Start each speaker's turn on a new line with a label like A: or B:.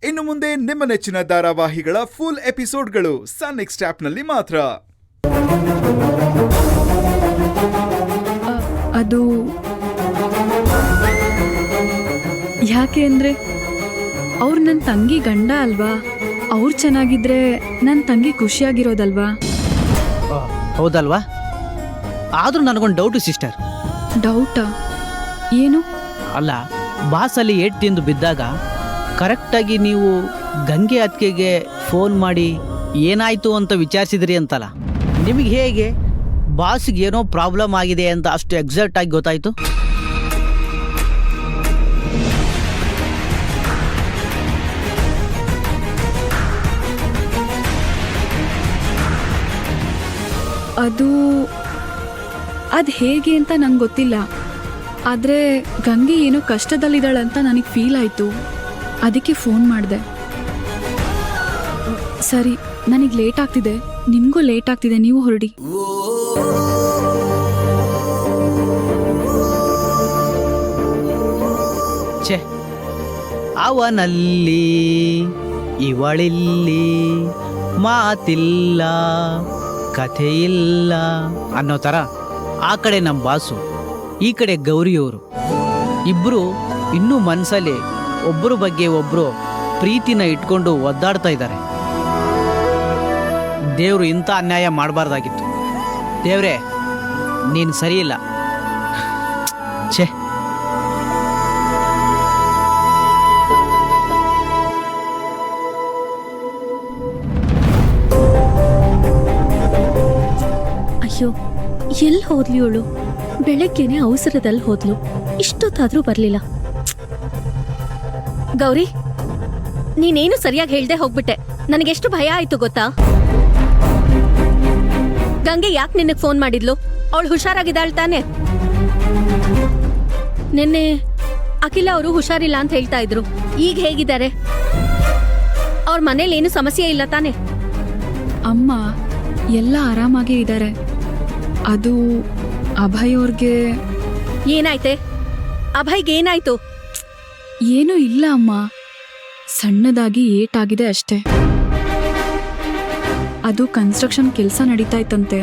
A: ಇನ್ನು ಮುಂದೆ ನಿಮ್ಮ ನೆಚ್ಚಿನ ಧಾರಾವಾಹಿಗಳ ಫುಲ್ ಎಪಿಸೋಡ್ಗಳು ಸನ್ ನೆಕ್ಸ್ಟ್ ಆಪ್ನಲ್ಲಿ ಮಾತ್ರ.
B: ಅದು ಯಾಕೆ ಅಂದ್ರೆ ಅವ್ರು ನನ್ನ ತಂಗಿ ಗಂಡ ಅಲ್ವಾ, ಅವ್ರು ಚೆನ್ನಾಗಿದ್ರೆ ನನ್ನ ತಂಗಿ ಖುಷಿಯಾಗಿರೋದಲ್ವಾ.
C: ಹೌದಲ್ವಾ? ಆದ್ರೂ ನನಗೊಂದು ಡೌಟು ಸಿಸ್ಟರ್.
B: ಡೌಟಾ? ಏನು?
C: ಅಲ್ಲ, ಬಾಸಲ್ಲಿ ಏಟ್ ತಿಂದು ಬಿದ್ದಾಗ ಕರೆಕ್ಟಾಗಿ ನೀವು ಗಂಗೆ ಅತ್ತಿಗೆಗೆ ಫೋನ್ ಮಾಡಿ ಏನಾಯಿತು ಅಂತ ವಿಚಾರಿಸಿದ್ರಿ ಅಂತಲ್ಲ, ನಿಮಗೆ ಹೇಗೆ ಬಾಸ್ಗೆ ಏನೋ ಪ್ರಾಬ್ಲಮ್ ಆಗಿದೆ ಅಂತ ಅಷ್ಟು ಎಕ್ಸಾಕ್ಟಾಗಿ ಗೊತ್ತಾಯಿತು?
B: ಅದು ಹೇಗೆ ಅಂತ ನಂಗೆ ಗೊತ್ತಿಲ್ಲ. ಆದರೆ ಗಂಗೆ ಏನೋ ಕಷ್ಟದಲ್ಲಿದ್ದಾಳಂತ ನನಗೆ ಫೀಲ್ ಆಯಿತು, ಅದಕ್ಕೆ ಫೋನ್ ಮಾಡಿದೆ. ಸರಿ, ನನಗೆ ಲೇಟ್ ಆಗ್ತಿದೆ, ನಿಮಗೂ ಲೇಟ್ ಆಗ್ತಿದೆ, ನೀವು ಹೊರಡಿ.
C: ಛೇ, ಅವನಲ್ಲಿ ಇವಳಿಲ್ಲಿ ಮಾತಿಲ್ಲ ಕಥೆಯಿಲ್ಲ ಅನ್ನೋ ಥರ ಆ ಕಡೆ ನಮ್ಮ ಬಾಸು, ಈ ಕಡೆ ಗೌರಿಯವರು ಇಬ್ಬರು ಇನ್ನೂ ಮನಸ್ಸಲ್ಲಿ ಒಬ್ಬರ ಬಗ್ಗೆ ಒಬ್ಬರು ಪ್ರೀತಿನ ಇಟ್ಕೊಂಡು ಒದ್ದಾಡ್ತಾ ಇದ್ದಾರೆ. ದೇವರು ಇಂಥ ಅನ್ಯಾಯ ಮಾಡಬಾರ್ದಾಗಿತ್ತು. ದೇವ್ರೇ, ನೀನು ಸರಿಯಿಲ್ಲ. ಛೇ,
D: ಅಯ್ಯೋ, ಎಲ್ಲಿ ಹೋದ್ಲಿ ಇವಳು? ಬೆಳಗ್ಗೆನೆ ಅವಸರದಲ್ಲಿ ಹೋದ್ಲು, ಇಷ್ಟೊತ್ತಾದ್ರೂ ಬರ್ಲಿಲ್ಲ. ಗೌರಿ, ನೀನೇನು ಸರಿಯಾಗಿ ಹೇಳ್ದೆ ಹೋಗ್ಬಿಟ್ಟೆ. ನನಗೆಷ್ಟು ಭಯ ಆಯ್ತು ಗೊತ್ತಾ? ಗಂಗೆ ಯಾಕೆ ನಿನಗೆ ಫೋನ್ ಮಾಡಿದ್ಲು? ಅವಳು ಹುಷಾರಾಗಿದ್ದಾಳ್ ತಾನೆ? ನಿನ್ನೆ ಅಖಿಲ ಅವರು ಹುಷಾರಿಲ್ಲ ಅಂತ ಹೇಳ್ತಾ ಇದ್ರು, ಈಗ ಹೇಗಿದ್ದಾರೆ? ಅವ್ರ ಮನೇಲಿ ಏನು ಸಮಸ್ಯೆ ಇಲ್ಲ ತಾನೆ?
B: ಅಮ್ಮ ಎಲ್ಲ ಆರಾಮಾಗೇ ಇದ್ದಾರೆ. ಅದು ಅಭಯ್ ಅವ್ರಿಗೆ.
D: ಏನಾಯ್ತೆ? ಅಭಯ್ಗೆ ಏನಾಯ್ತು?
B: ಏನೂ ಇಲ್ಲ ಅಮ್ಮ, ಸಣ್ಣದಾಗಿ ಏಟಾಗಿದೆ ಅಷ್ಟೇ. ಅದು ಕನ್ಸ್ಟ್ರಕ್ಷನ್ ಕೆಲಸ ನಡೀತಾ ಇತ್ತಂತೆ,